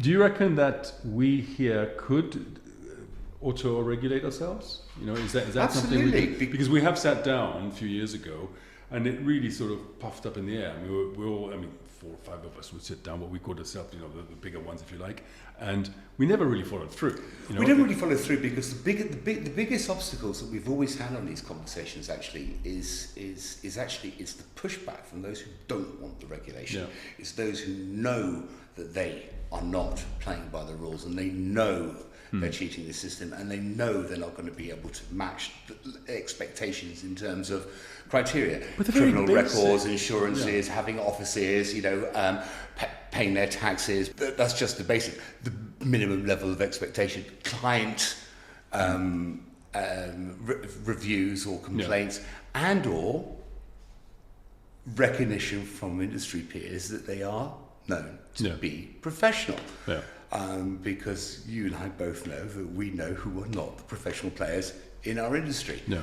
Do you reckon that we here could auto-regulate ourselves? Is that something we Absolutely. could, because we have sat down a few years ago, and it really sort of puffed up in the air. We all, 4 or 5 of us would sit down, what we called ourselves, the bigger ones, if you like, and we never really followed through. We don't really follow through because the biggest obstacles that we've always had on these conversations actually is the pushback from those who don't want the regulation. Yeah. It's those who know that they are not playing by the rules, and they know they're cheating the system, and they know they're not going to be able to match the expectations in terms of criteria, criminal records, insurances, having offices, paying their taxes. That's just the minimum level of expectation. Client reviews or complaints, and or recognition from industry peers that they are known to be professional. Yeah. Because you and I both know that we know who are not the professional players in our industry. Yeah.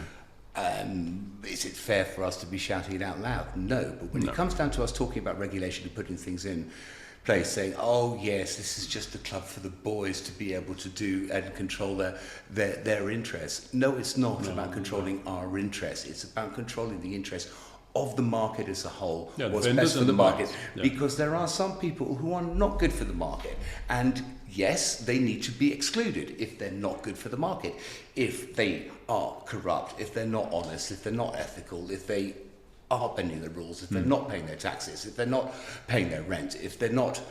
Is it fair for us to be shouting it out loud? No. But when it comes down to us talking about regulation and putting things in place, saying, oh yes, this is just a club for the boys to be able to do and control their interests. No, it's not about controlling our interests. It's about controlling the interests of the market as a whole, what's best for the market, because there are some people who are not good for the market, and yes, they need to be excluded if they're not good for the market, if they are corrupt, if they're not honest, if they're not ethical, if they are bending the rules, if they're not paying their taxes, if they're not paying their rent, if they're not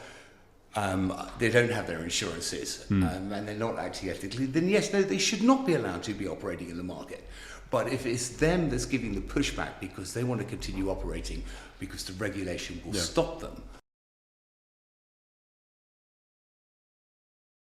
they don't have their insurances, and they're not acting ethically, then yes, no, they should not be allowed to be operating in the market. But if it's them that's giving the pushback because they want to continue operating because the regulation will stop them,